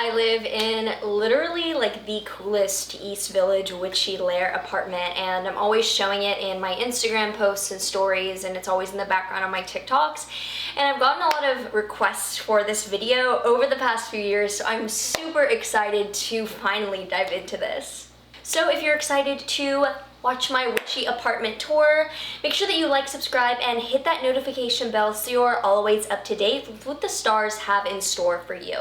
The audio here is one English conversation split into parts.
I live in literally like the coolest East Village witchy lair apartment, and I'm always showing it in my Instagram posts and stories, and it's always in the background on my TikToks. And I've gotten a lot of requests for this video over the past few years, so I'm super excited to finally dive into this. So if you're excited to watch my witchy apartment tour, make sure that you like, subscribe, and hit that notification bell so you're always up to date with what the stars have in store for you.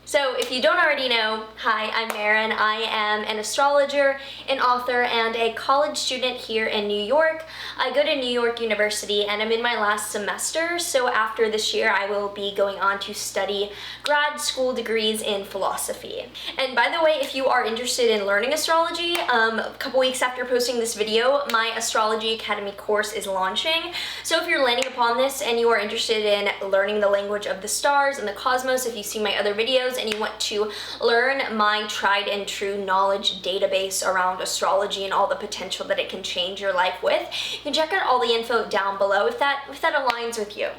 So if you don't already know, hi, I'm Maren. I am an astrologer, an author, and a college student here in New York. I go to New York University and I'm in my last semester, so after this year I will be going on to study grad school degrees in philosophy. And by the way, if you are interested in learning astrology, a couple weeks after posting this video, my Astrology Academy course is launching. So if you're landing upon this and you are interested in learning the language of the stars and the cosmos, if you see my other videos, and you want to learn my tried and true knowledge database around astrology and all the potential that it can change your life with, you can check out all the info down below if that aligns with you.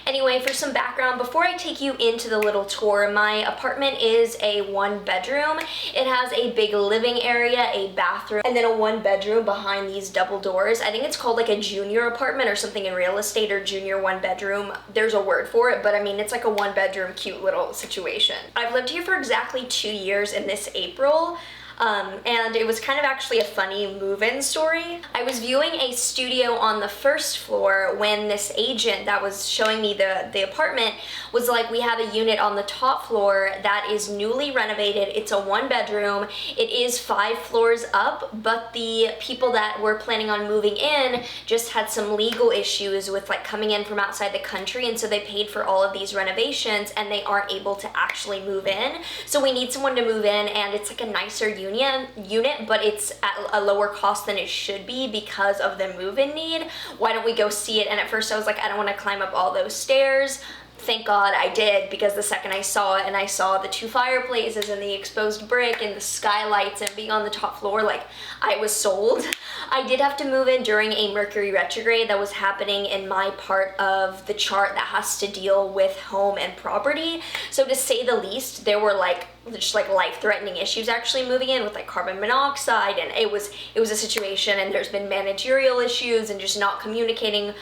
Anyway, for some background, before I take you into the little tour, my apartment is a 1-bedroom. It has a big living area, a bathroom, and then a 1-bedroom behind these double doors. I think it's called like a junior apartment or something in real estate, or junior 1-bedroom. There's a word for it, but I mean, it's like a 1-bedroom cute little situation. I've lived here for exactly 2 years in this April. And it was kind of actually a funny move-in story. I was viewing a studio on the first floor when this agent that was showing me the apartment was like, we have a unit on the top floor that is newly renovated. It's a 1-bedroom. It is 5 floors up, but the people that were planning on moving in just had some legal issues with like coming in from outside the country, and so they paid for all of these renovations and they aren't able to actually move in. So we need someone to move in, and it's like a nicer unit, but it's at a lower cost than it should be because of the move-in need. Why don't we go see it? And at first I was like, I don't want to climb up all those stairs. Thank God I did, because the second I saw it and I saw the 2 fireplaces and the exposed brick and the skylights and being on the top floor, like, I was sold. I did have to move in during a Mercury retrograde that was happening in my part of the chart that has to deal with home and property. So to say the least, there were like just like life-threatening issues actually moving in with like carbon monoxide, and it was a situation, and there's been managerial issues and just not communicating.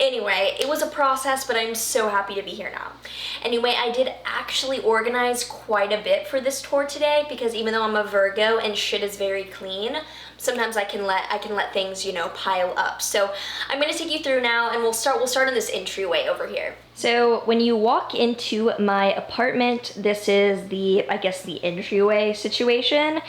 Anyway, it was a process, but I'm so happy to be here now. Anyway, I did actually organize quite a bit for this tour today, because even though I'm a Virgo and shit is very clean, sometimes I can let things, you know, pile up. So I'm gonna take you through now, and we'll start in this entryway over here. So when you walk into my apartment, this is I guess the entryway situation.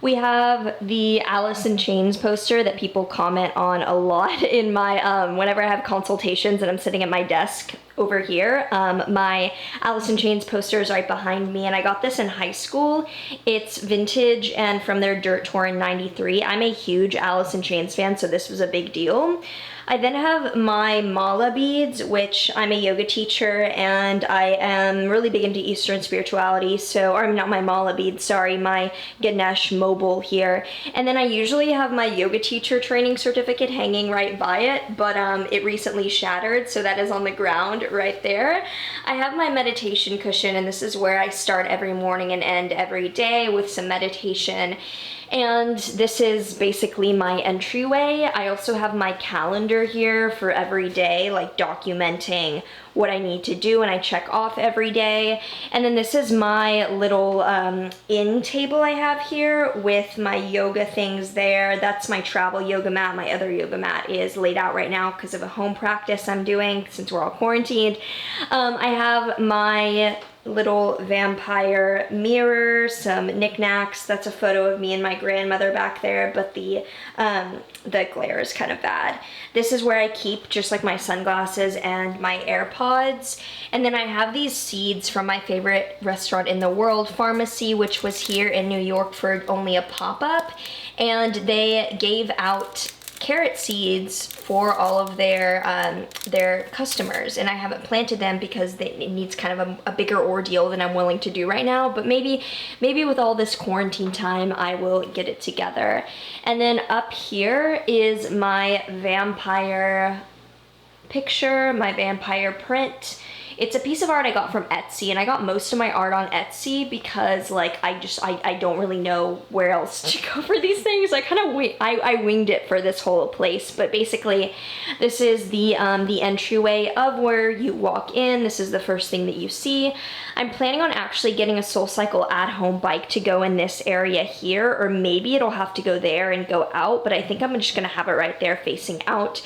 We have the Alice in Chains poster that people comment on a lot in my, whenever I have consultations and I'm sitting at my desk over here. My Alice in Chains poster is right behind me, and I got this in high school. It's vintage and from their Dirt Tour in '93. I'm a huge Alice in Chains fan, so this was a big deal. I then have my mala beads, which I'm a yoga teacher and I am really big into Eastern spirituality, so, or not my mala beads, sorry, my Ganesh mobile here. And then I usually have my yoga teacher training certificate hanging right by it, but it recently shattered, so that is on the ground right there. I have my meditation cushion, and this is where I start every morning and end every day with some meditation. And this is basically my entryway. I also have my calendar here for every day, like documenting what I need to do, and I check off every day. And then this is my little in table I have here with my yoga things there. That's my travel yoga mat. My other yoga mat is laid out right now because of a home practice I'm doing since we're all quarantined. I have my little vampire mirror, some knickknacks. That's a photo of me and my grandmother back there, but the glare is kind of bad. This is where I keep just like my sunglasses and my AirPods. And then I have these seeds from my favorite restaurant in the world, Pharmacy, which was here in New York for only a pop-up, and they gave out carrot seeds for all of their customers, and I haven't planted them because it needs kind of a bigger ordeal than I'm willing to do right now, but maybe with all this quarantine time I will get it together. And then up here is my vampire picture, my vampire print. It's a piece of art I got from Etsy, and I got most of my art on Etsy because like I don't really know where else to go for these things. I kind of I winged it for this whole place, but basically this is the entryway of where you walk in. This is the first thing that you see. I'm planning on actually getting a SoulCycle at-home bike to go in this area here, or maybe it'll have to go there and go out, but I think I'm just gonna have it right there facing out,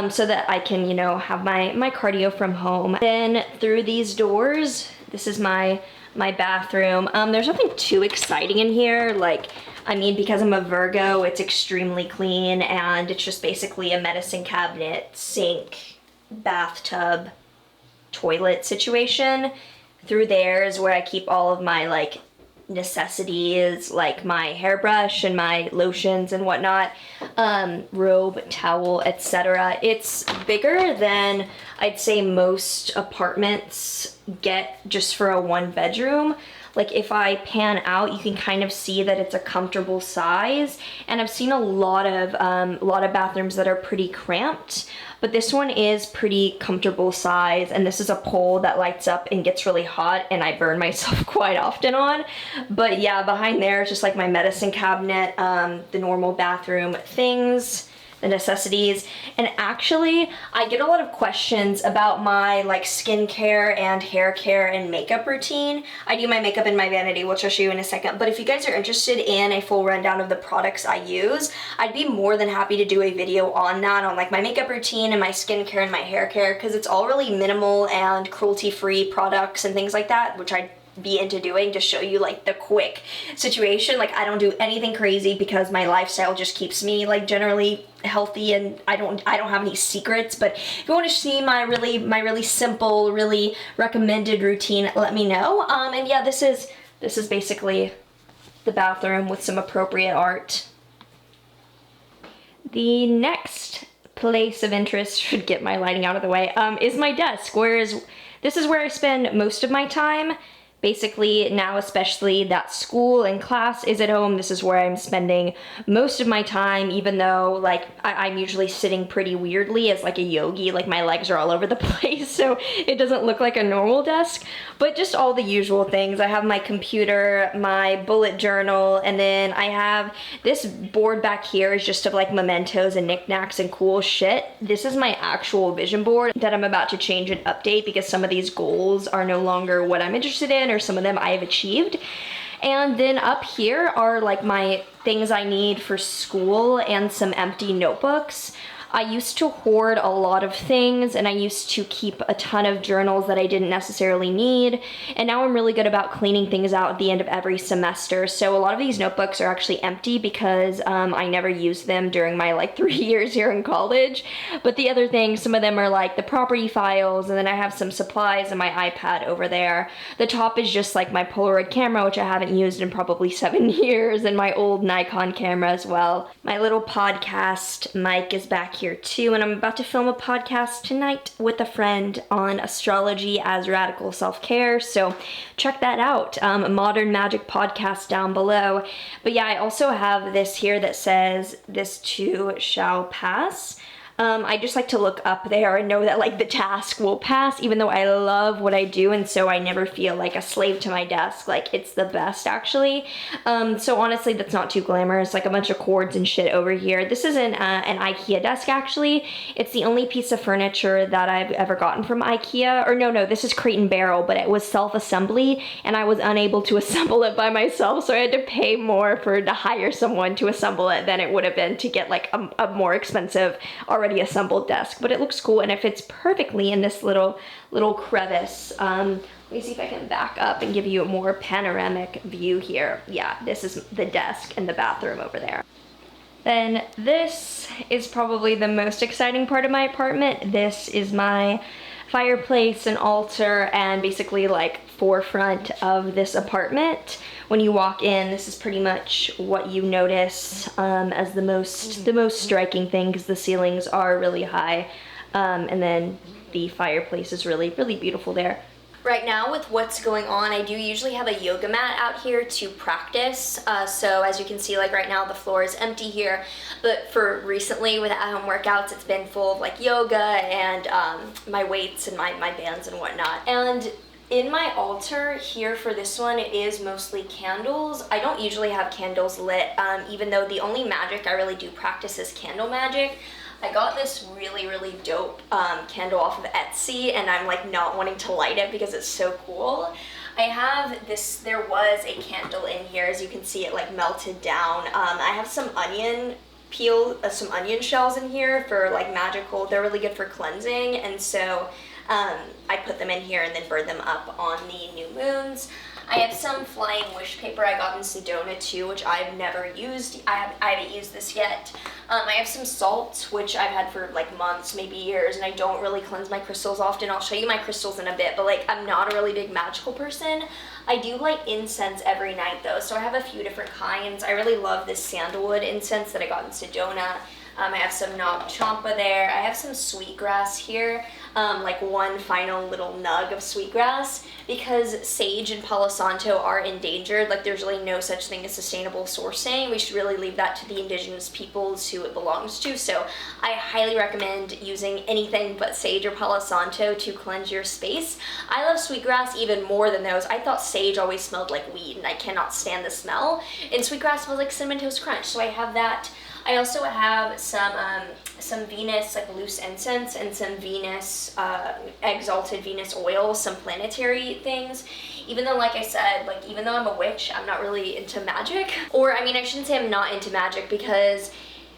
so that I can, you know, have my cardio from home. Then through these doors, this is my bathroom. There's nothing too exciting in here. Like, I mean, because I'm a Virgo, it's extremely clean, and it's just basically a medicine cabinet, sink, bathtub, toilet situation. Through there is where I keep all of my like necessities, like my hairbrush and my lotions and whatnot, robe, towel, etc. It's bigger than I'd say most apartments get just for a 1-bedroom. Like, if I pan out, you can kind of see that it's a comfortable size, and I've seen a lot of bathrooms that are pretty cramped, but this one is pretty comfortable size, and this is a pole that lights up and gets really hot, and I burn myself quite often on. But yeah, behind there is just like my medicine cabinet, the normal bathroom things, the necessities. And actually, I get a lot of questions about my like skincare and hair care and makeup routine. I do my makeup in my Vanity, which I'll show you in a second, but if you guys are interested in a full rundown of the products I use, I'd be more than happy to do a video on that, on like my makeup routine and my skincare and my hair care, because it's all really minimal and cruelty-free products and things like that, which I be into doing to show you like the quick situation. Like, I don't do anything crazy because my lifestyle just keeps me like generally healthy, and I don't have any secrets. But if you want to see my really simple, really recommended routine, let me know. And yeah, this is basically the bathroom with some appropriate art. The next place of interest, should get my lighting out of the way, is my desk, this is where I spend most of my time. Basically now, especially that school and class is at home, this is where I'm spending most of my time, even though like I'm usually sitting pretty weirdly as like a yogi, like my legs are all over the place, so it doesn't look like a normal desk, but just all the usual things. I have my computer, my bullet journal, and then I have this board back here is just of like mementos and knickknacks and cool shit. This is my actual vision board that I'm about to change and update because some of these goals are no longer what I'm interested in, or some of them I have achieved. And then up here are like my things I need for school and some empty notebooks. I used to hoard a lot of things, and I used to keep a ton of journals that I didn't necessarily need, and now I'm really good about cleaning things out at the end of every semester. So a lot of these notebooks are actually empty because I never used them during my like 3 years here in college. But the other things, some of them are like the property files, and then I have some supplies and my iPad over there. The top is just like my Polaroid camera, which I haven't used in probably 7 years, and my old Nikon camera as well. My little podcast mic is back here too, and I'm about to film a podcast tonight with a friend on astrology as radical self-care, so check that out. Modern Magic Podcast down below. But yeah, I also have this here that says, "This too shall pass." I just like to look up there and know that like the task will pass, even though I love what I do, and so I never feel like a slave to my desk. Like, it's the best actually. So honestly, that's not too glamorous, like a bunch of cords and shit over here. This is an Ikea desk actually. It's the only piece of furniture that I've ever gotten from Ikea, or no, this is Crate and Barrel, but it was self-assembly and I was unable to assemble it by myself, so I had to pay more to hire someone to assemble it than it would have been to get like a more expensive already assembled desk. But it looks cool, and it fits perfectly in this little crevice. Let me see if I can back up and give you a more panoramic view here. Yeah, this is the desk and the bathroom over there. Then this is probably the most exciting part of my apartment. This is my fireplace and altar, and basically like forefront of this apartment. When you walk in, this is pretty much what you notice as the most striking thing, because the ceilings are really high, and then the fireplace is really beautiful there. Right now with what's going on, I do usually have a yoga mat out here to practice. So as you can see, like right now the floor is empty here, but for recently with at-home workouts, it's been full of like yoga and my weights and my bands and whatnot. And in my altar here for this one, it is mostly candles. I don't usually have candles lit, even though the only magic I really do practice is candle magic. I got this really, really dope candle off of Etsy, and I'm like not wanting to light it because it's so cool. I have this, there was a candle in here, as you can see it like melted down. I have some onion peel, some onion shells in here for like magical, they're really good for cleansing, and so I put them in here and then burn them up on the new moons. I have some flying wish paper I got in Sedona too, which I've never used. I haven't used this yet. I have some salt, which I've had for like months, maybe years, and I don't really cleanse my crystals often. I'll show you my crystals in a bit, but like I'm not a really big magical person. I do light incense every night though, so I have a few different kinds. I really love this sandalwood incense that I got in Sedona. I have some Nag Champa there. I have some sweetgrass here, like one final little nug of sweetgrass, because sage and Palo Santo are endangered. Like there's really no such thing as sustainable sourcing. We should really leave that to the indigenous peoples who it belongs to. So I highly recommend using anything but sage or Palo Santo to cleanse your space. I love sweetgrass even more than those. I thought sage always smelled like weed, and I cannot stand the smell. And sweetgrass smells like Cinnamon Toast Crunch, so I have that. I also have some Venus, like loose incense, and some Venus, exalted Venus oil, some planetary things. Even though, like I said, like even though I'm a witch, I'm not really into magic. Or, I mean, I shouldn't say I'm not into magic, because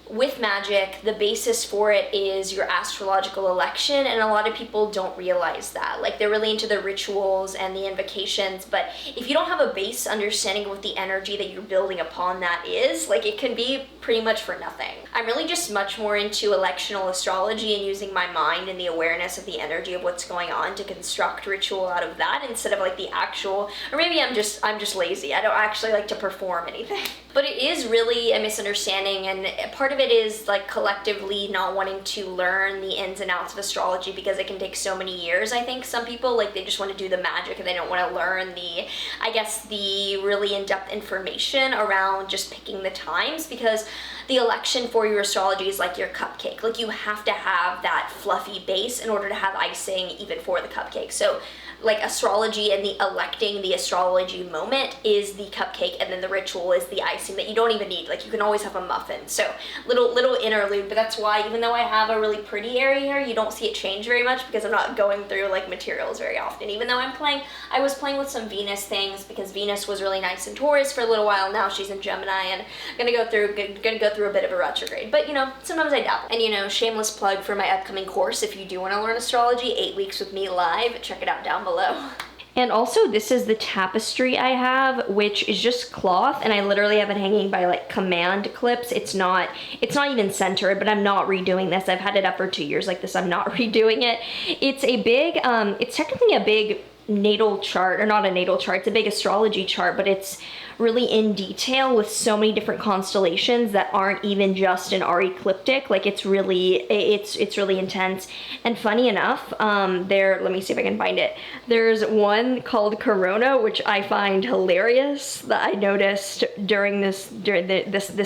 with magic, the basis for it is your astrological election, and a lot of people don't realize that. Like they're really into the rituals and the invocations, but if you don't have a base understanding of what the energy that you're building upon that is, like it can be pretty much for nothing. I'm really just much more into electional astrology and using my mind and the awareness of the energy of what's going on to construct ritual out of that, instead of like the actual, or maybe I'm just lazy. I don't actually like to perform anything. But it is really a misunderstanding, and part of it is like collectively not wanting to learn the ins and outs of astrology because it can take so many years. I think some people, like, they just want to do the magic and they don't want to learn the, I guess, the really in-depth information around just picking the times, because the election for your astrology is like your cupcake. Like you have to have that fluffy base in order to have icing even for the cupcake. So like astrology and the electing the astrology moment is the cupcake, and then the ritual is the icing that you don't even need. Like you can always have a muffin. So little interlude, but that's why even though I have a really pretty area here, you don't see it change very much because I'm not going through like materials very often. Even though I was playing with some Venus things because Venus was really nice in Taurus for a little while. Now she's in Gemini, and I'm gonna go through a bit of a retrograde. But you know, sometimes I dabble. And you know, shameless plug for my upcoming course. If you do want to learn astrology, 8 weeks with me live, check it out down below. And also, this is the tapestry I have, which is just cloth, and I literally have it hanging by like command clips. It's not even centered, but I'm not redoing this. I've had it up for 2 years like this. I'm not redoing it. It's a big, it's technically a big natal chart, or not a natal chart, it's a big astrology chart, but it's really in detail with so many different constellations that aren't even just an ecliptic. Like it's really intense. And funny enough, let me see if I can find it. There's one called Corona, which I find hilarious, that I noticed during this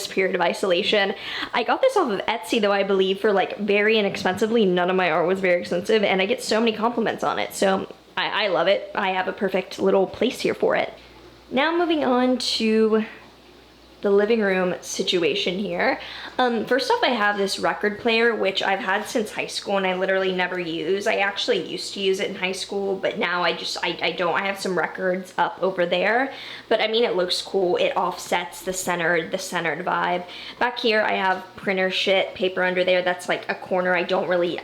period of isolation. I got this off of Etsy though, I believe, for like very inexpensively. None of my art was very expensive, and I get so many compliments on it. So I love it. I have a perfect little place here for it. Now moving on to the living room situation here. First off, I have this record player, which I've had since high school and I literally never use. I actually used to use it in high school, but now I don't. I have some records up over there, but I mean, it looks cool. It offsets the centered vibe. Back here, I have printer shit, paper under there. That's like a corner I don't really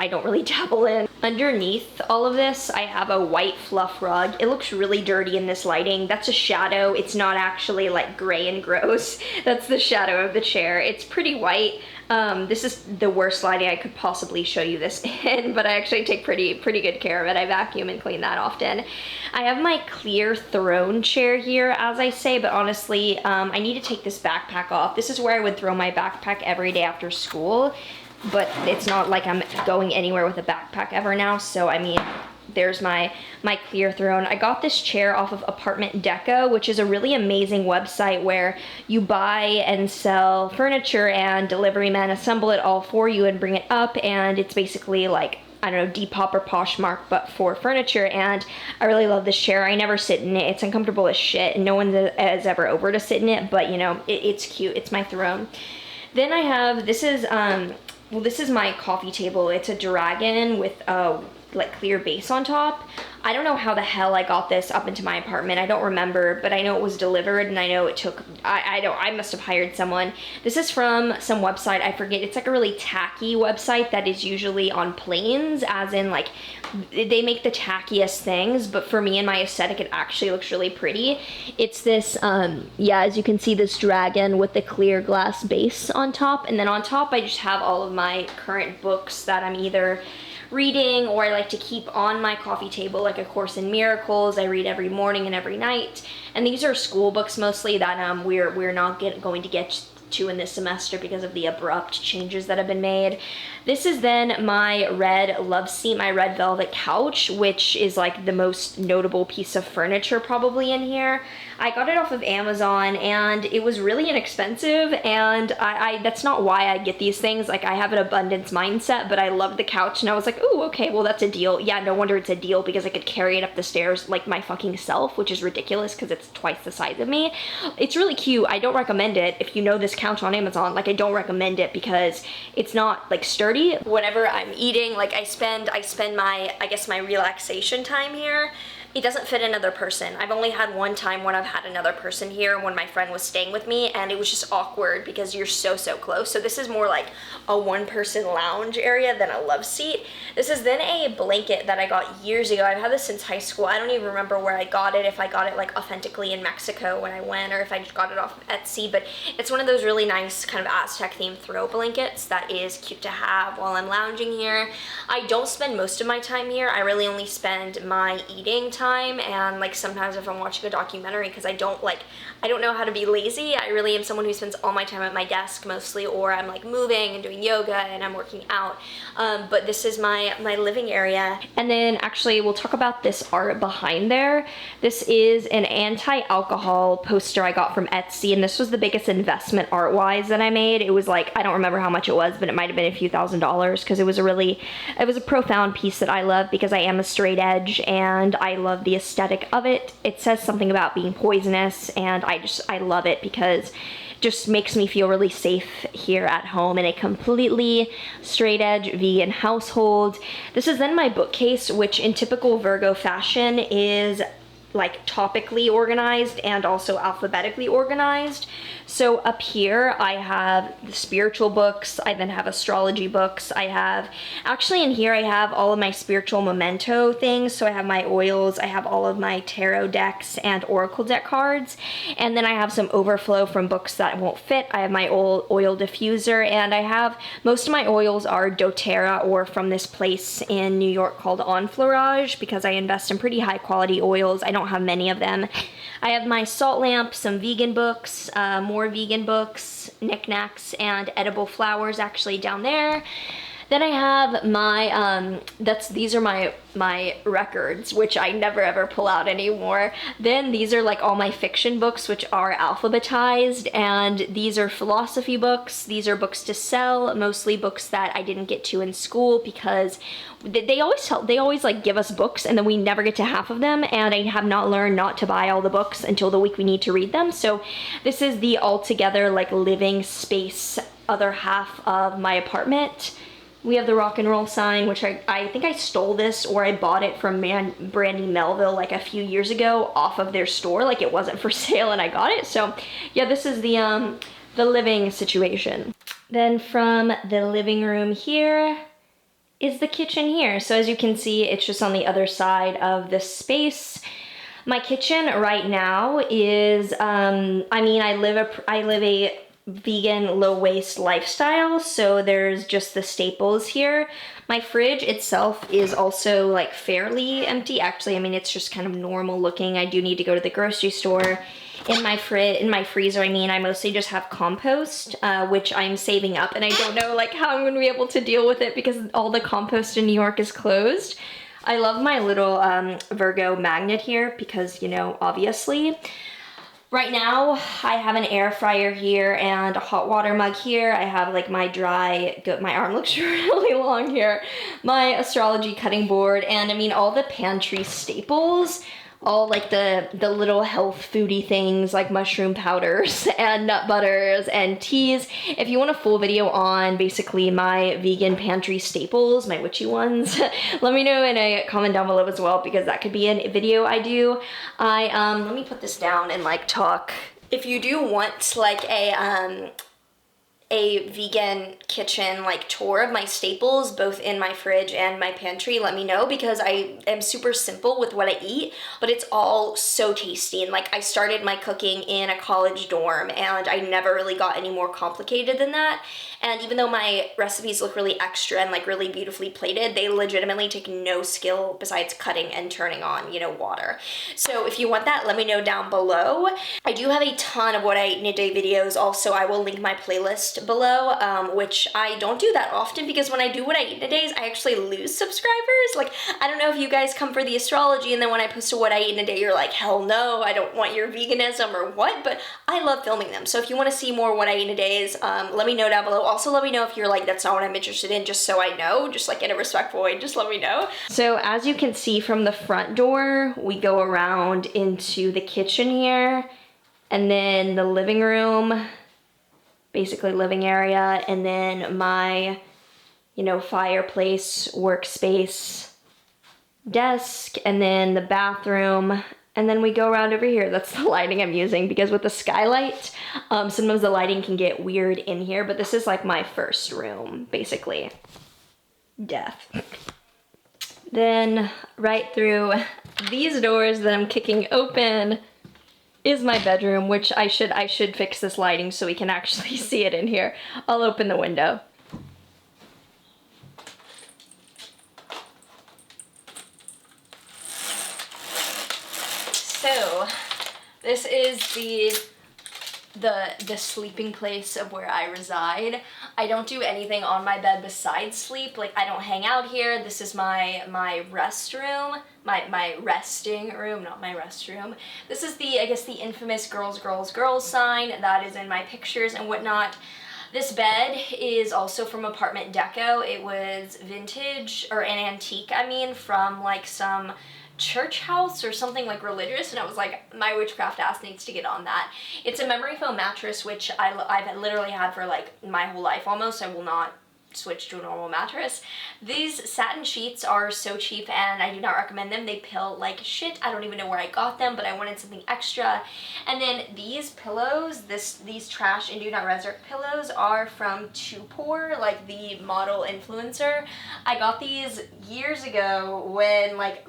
dabble in. Underneath all of this, I have a white fluff rug. It looks really dirty in this lighting. That's a shadow. It's not actually like gray and gross. That's the shadow of the chair. It's pretty white. This is the worst lighting I could possibly show you this in, but I actually take pretty good care of it. I vacuum and clean that often. I have my clear throne chair here, as I say, but honestly, I need to take this backpack off. This is where I would throw my backpack every day after school, but it's not like I'm going anywhere with a backpack ever now, so I mean, there's my clear throne. I got this chair off of Apartment Deco, which is a really amazing website where you buy and sell furniture and delivery men assemble it all for you and bring it up, and it's basically like, I don't know, Depop or Poshmark, but for furniture. And I really love this chair. I never sit in it. It's uncomfortable as shit, and no one is ever over to sit in it, but you know, it's cute. It's my throne. Then I have, this is my coffee table. It's a dragon with a like clear base on top. I don't know how the hell I got this up into my apartment. I don't remember, but I know it was delivered, and I know it took, I must have hired someone. This is from some website, I forget. It's like a really tacky website that is usually on planes, as in like, they make the tackiest things, but for me and my aesthetic, it actually looks really pretty. It's this, yeah, as you can see, this dragon with the clear glass base on top, and then on top I just have all of my current books that I'm either reading or I like to keep on my coffee table, like A Course in Miracles. I read every morning and every night, and these are school books mostly that we're not going to get to in this semester because of the abrupt changes that have been made. This is then my red love seat, my red velvet couch, which is like the most notable piece of furniture probably in here. I got it off of Amazon, and it was really inexpensive, and I that's not why I get these things. Like, I have an abundance mindset, but I love the couch, and I was like, ooh, okay, well, that's a deal. Yeah, no wonder it's a deal, because I could carry it up the stairs like my fucking self, which is ridiculous because it's twice the size of me. It's really cute. I don't recommend it. If you know this couch on Amazon, like, I don't recommend it because it's not like sturdy. Whenever I'm eating, like, I spend my, I guess, my relaxation time here. It doesn't fit another person. I've only had one time when I've had another person here when my friend was staying with me, and it was just awkward because you're so close. So this is more like a one-person lounge area than a love seat. This is then a blanket that I got years ago. I've had this since high school. I don't even remember where I got it, if I got it like authentically in Mexico when I went, or if I just got it off of Etsy, but it's one of those really nice kind of Aztec themed throw blankets that is cute to have while I'm lounging here. I don't spend most of my time here. I really only spend my eating time, and like sometimes if I'm watching a documentary, because I don't know how to be lazy. I really am someone who spends all my time at my desk mostly, or I'm like moving and doing yoga and I'm working out. But this is my living area. And then actually we'll talk about this art behind there. This is an anti-alcohol poster I got from Etsy, and this was the biggest investment art-wise that I made. It was like, I don't remember how much it was, but it might have been a few $1,000s, because it was a profound piece that I love because I am a straight edge and I love the aesthetic of it. It says something about being poisonous, and I love it because it just makes me feel really safe here at home in a completely straight edge vegan household. This is then my bookcase, which in typical Virgo fashion is like topically organized and also alphabetically organized. So up here I have the spiritual books, I then have astrology books, I have, actually in here I have all of my spiritual memento things. So I have my oils, I have all of my tarot decks and oracle deck cards, and then I have some overflow from books that won't fit. I have my oil diffuser, and I have, most of my oils are doTERRA or from this place in New York called Enfleurage, because I invest in pretty high quality oils. I don't have many of them. I have my salt lamp, some vegan books, more vegan books, knickknacks, and edible flowers actually down there. Then I have my, these are my records, which I never ever pull out anymore. Then these are like all my fiction books, which are alphabetized, and these are philosophy books. These are books to sell, mostly books that I didn't get to in school, because they always like give us books and then we never get to half of them, and I have not learned not to buy all the books until the week we need to read them. So this is the altogether like living space other half of my apartment. We have the rock and roll sign, which I think I stole this, or I bought it from Brandy Melville like a few years ago off of their store. Like, it wasn't for sale and I got it. So yeah, this is the living situation. Then from the living room here is the kitchen here. So as you can see, it's just on the other side of this space. My kitchen right now is, I mean, I live a vegan low waste lifestyle, so there's just the staples here. My fridge itself is also like fairly empty. Actually, I mean, it's just kind of normal looking. I do need to go to the grocery store. In my freezer, I mean, I mostly just have compost, which I'm saving up, and I don't know like how I'm gonna be able to deal with it because all the compost in New York is closed. I love my little Virgo magnet here because, you know, obviously. Right now, I have an air fryer here and a hot water mug here. I have like my my arm looks really long here, my astrology cutting board, and I mean all the pantry staples, all like the little health foodie things like mushroom powders and nut butters and teas. If you want a full video on basically my vegan pantry staples, my witchy ones, let me know in a comment down below as well, because that could be a video I do. Let me put this down and like talk. If you do want like a vegan kitchen like tour of my staples both in my fridge and my pantry, let me know, because I am super simple with what I eat, but it's all so tasty. And like I started my cooking in a college dorm and I never really got any more complicated than that. And even though my recipes look really extra and like really beautifully plated, they legitimately take no skill besides cutting and turning on, you know, water. So if you want that, let me know down below. I do have a ton of what I eat in a day videos. Also, I will link my playlist below, which I don't do that often because when I do what I eat in a days, I actually lose subscribers. Like, I don't know if you guys come for the astrology and then when I post a what I eat in a day, you're like, hell no, I don't want your veganism or what, but I love filming them. So if you want to see more what I eat in a days, let me know down below. Also, let me know if you're like, that's not what I'm interested in, just so I know, just like in a respectful way, just let me know. So as you can see from the front door, we go around into the kitchen here, and then the living room, basically living area, and then my, you know, fireplace, workspace, desk, and then the bathroom. And then we go around over here. That's the lighting I'm using because with the skylight, sometimes the lighting can get weird in here, but this is like my first room, basically. Death. Then right through these doors that I'm kicking open is my bedroom, which I should fix this lighting so we can actually see it in here. I'll open the window. So this is the sleeping place of where I reside. I don't do anything on my bed besides sleep. Like, I don't hang out here. This is my rest room, my resting room, not my restroom. This is the, I guess, the infamous girls, girls, girls sign that is in my pictures and whatnot. This bed is also from Apartment Deco. It was vintage, or an antique, I mean, from like some church house or something like religious, and I was like, my witchcraft ass needs to get on that. It's a memory foam mattress, which I've literally had for like my whole life almost. I will not switch to a normal mattress. These satin sheets are so cheap and I do not recommend them. They pill like shit. I don't even know where I got them, but I wanted something extra. And then these pillows, these trash and do not resurrect pillows are from Tupor, like the model influencer. I got these years ago when like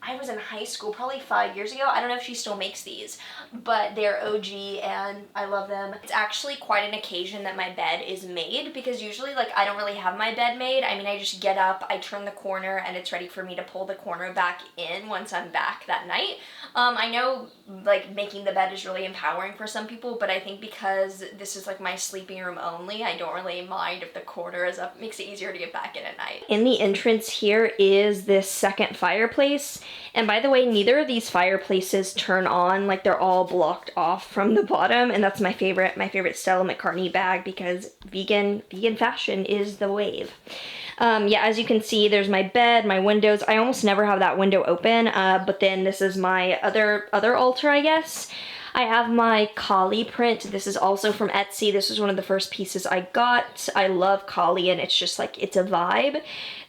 I was in high school, probably 5 years ago. I don't know if she still makes these, but they're OG and I love them. It's actually quite an occasion that my bed is made because usually like I don't really have my bed made. I mean, I just get up, I turn the corner and it's ready for me to pull the corner back in once I'm back that night. I know like making the bed is really empowering for some people, but I think because this is like my sleeping room only, I don't really mind if the corner is up. It makes it easier to get back in at night. In the entrance here is this second fireplace. And by the way, neither of these fireplaces turn on, like they're all blocked off from the bottom, and that's my favorite Stella McCartney bag because vegan fashion is the wave. Yeah, as you can see, there's my bed, my windows. I almost never have that window open, but then this is my other altar, I guess. I have my Kali print. This is also from Etsy. This was one of the first pieces I got. I love Kali and it's just like, it's a vibe.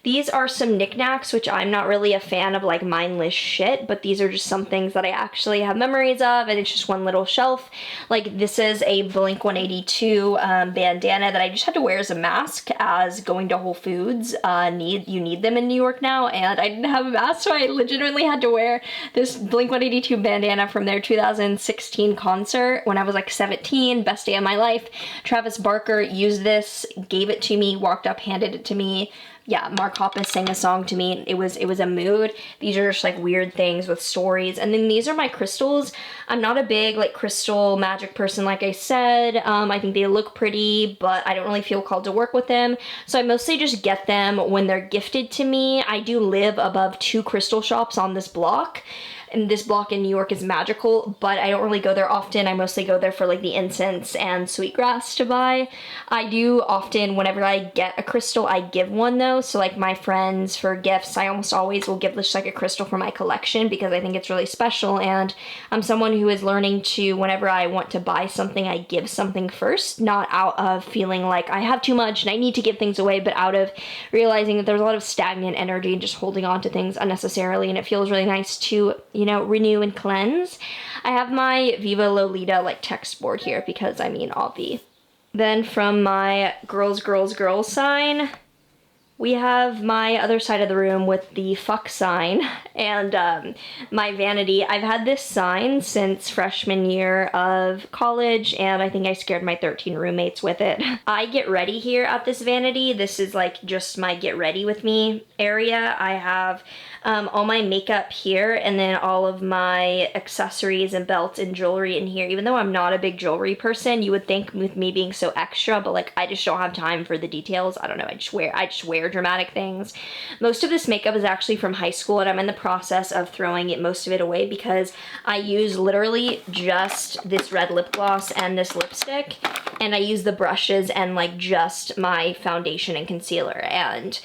These are some knickknacks, which I'm not really a fan of like mindless shit, but these are just some things that I actually have memories of, and it's just one little shelf. Like this is a Blink-182 bandana that I just had to wear as a mask as going to Whole Foods. You need them in New York now, and I didn't have a mask, so I legitimately had to wear this Blink-182 bandana from their 2016 concert when I was like 17, best day of my life. Travis Barker used this, gave it to me, walked up, handed it to me. yeah, Mark Hoppus sang a song to me. It was a mood. These are just like weird things with stories. And then these are my crystals. I'm not a big like crystal magic person, like I said. I think they look pretty, but I don't really feel called to work with them. So I mostly just get them when they're gifted to me. I do live above 2 crystal shops on this block. And this block in New York is magical, but I don't really go there often. I mostly go there for like the incense and sweetgrass to buy. I do often, whenever I get a crystal, I give one though. So like my friends for gifts, I almost always will give just like a crystal for my collection because I think it's really special. And I'm someone who is learning to, whenever I want to buy something, I give something first, not out of feeling like I have too much and I need to give things away, but out of realizing that there's a lot of stagnant energy and just holding on to things unnecessarily. And it feels really nice to, you know, renew and cleanse. I have my Viva Lolita like text board here because I mean obvi. Then from my girls sign, we have my other side of the room with the fuck sign and my vanity. I've had this sign since freshman year of college, and I think I scared my 13 roommates with it. I get ready here at this vanity. This is like just my get ready with me area. I have all my makeup here, and then all of my accessories and belts and jewelry in here. Even though I'm not a big jewelry person, you would think with me being so extra, but like I just don't have time for the details. I don't know, I just wear dramatic things. Most of this makeup is actually from high school, and I'm in the process of throwing most of it away because I use literally just this red lip gloss and this lipstick, and I use the brushes and like just my foundation and concealer, and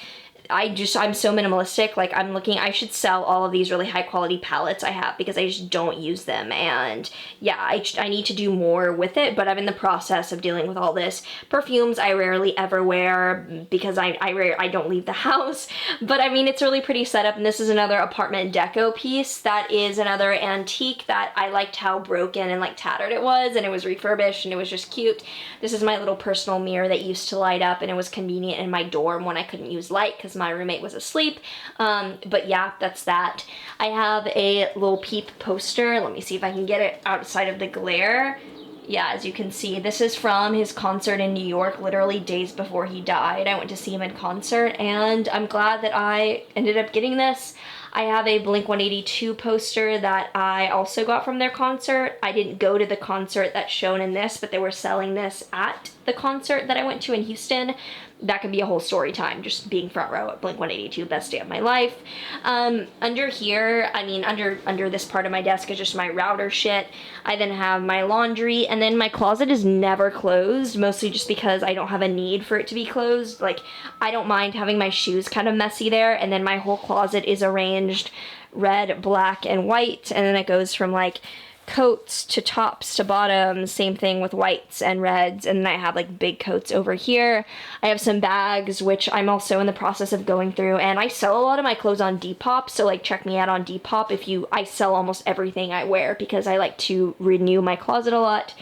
I'm so minimalistic. Like I should sell all of these really high quality palettes I have because I just don't use them. And yeah, I need to do more with it, but I'm in the process of dealing with all this. Perfumes I rarely ever wear because I don't leave the house, but I mean, it's a really pretty setup. And this is another apartment deco piece that is another antique that I liked how broken and like tattered it was, and it was refurbished and it was just cute. This is my little personal mirror that used to light up, and it was convenient in my dorm when I couldn't use light because my roommate was asleep. But yeah, that's that. I have a little Peep poster. Let me see if I can get it outside of the glare. Yeah, as you can see, this is from his concert in New York, literally days before he died. I went to see him in concert, and I'm glad that I ended up getting this. I have a Blink-182 poster that I also got from their concert. I didn't go to the concert that's shown in this, but they were selling this at the concert that I went to in Houston. That could be a whole story time, just being front row at Blink-182, best day of my life. Under here, I mean, under this part of my desk is just my router shit. I then have my laundry, and then my closet is never closed, mostly just because I don't have a need for it to be closed. Like, I don't mind having my shoes kind of messy there, and then my whole closet is arranged red, black, and white, and then it goes from like coats to tops to bottoms, same thing with whites and reds, and then I have like big coats over here. I have some bags, which I'm also in the process of going through, and I sell a lot of my clothes on Depop, so like check me out on Depop. I sell almost everything I wear because I like to renew my closet a lot.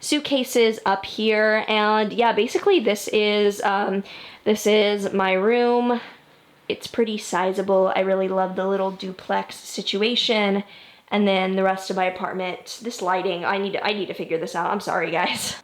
Suitcases up here, and yeah, basically this is my room. It's pretty sizable. I really love the little duplex situation. And then the rest of my apartment, this lighting, I need to figure this out. I'm sorry, guys.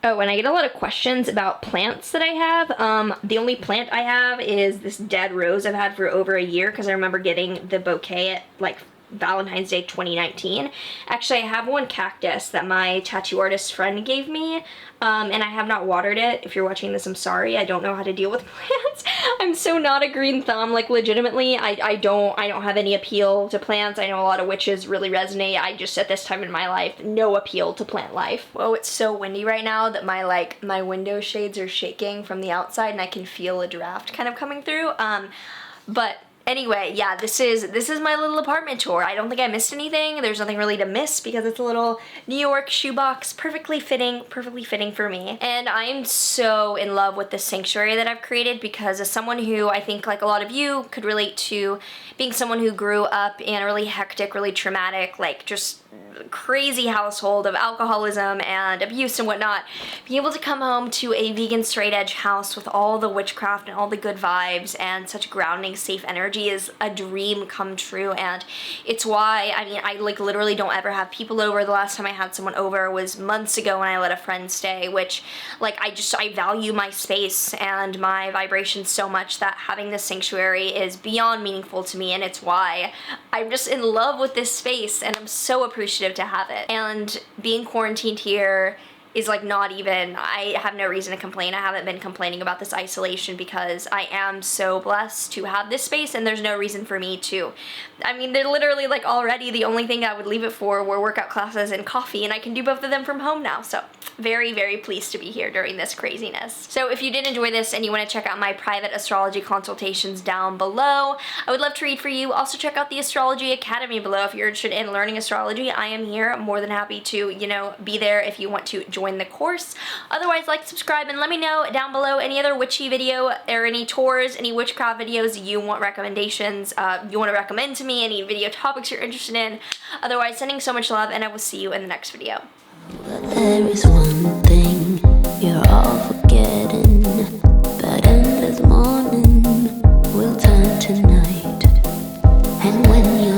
Oh, and I get a lot of questions about plants that I have. The only plant I have is this dead rose I've had for over a year because I remember getting the bouquet at like Valentine's Day 2019. Actually, I have one cactus that my tattoo artist friend gave me, and I have not watered it. If you're watching this, I'm sorry. I don't know how to deal with plants. I'm so not a green thumb, like legitimately. I don't have any appeal to plants. I know a lot of witches really resonate. I just, at this time in my life, no appeal to plant life. Whoa, it's so windy right now that my window shades are shaking from the outside, and I can feel a draft kind of coming through. But anyway, yeah, this is my little apartment tour. I don't think I missed anything. There's nothing really to miss because it's a little New York shoebox, perfectly fitting for me. And I am so in love with this sanctuary that I've created because as someone who I think like a lot of you could relate to, being someone who grew up in a really hectic, really traumatic, like just crazy household of alcoholism and abuse and whatnot, being able to come home to a vegan straight edge house with all the witchcraft and all the good vibes and such grounding, safe energy energy is a dream come true, and it's why, I mean, I like literally don't ever have people over. The last time I had someone over was months ago when I let a friend stay, which like I value my space and my vibration so much that having this sanctuary is beyond meaningful to me, and it's why I'm just in love with this space and I'm so appreciative to have it. And being quarantined here is like not even, I have no reason to complain. I haven't been complaining about this isolation because I am so blessed to have this space, and there's no reason for me to. I mean, they're literally like already the only thing I would leave it for were workout classes and coffee, and I can do both of them from home now. So very, very pleased to be here during this craziness. So if you did enjoy this and you want to check out my private astrology consultations down below, I would love to read for you. Also check out the Astrology Academy below if you're interested in learning astrology. I am here. I'm more than happy to, you know, be there if you want to join the course. Otherwise, like, subscribe, and let me know down below any other witchy video or any tours, any witchcraft videos you want recommendations, you want to recommend to me, any video topics you're interested in. Otherwise, sending so much love, and I will see you in the next video. There is one thing you're all forgetting, that endless morning will turn to night, and when you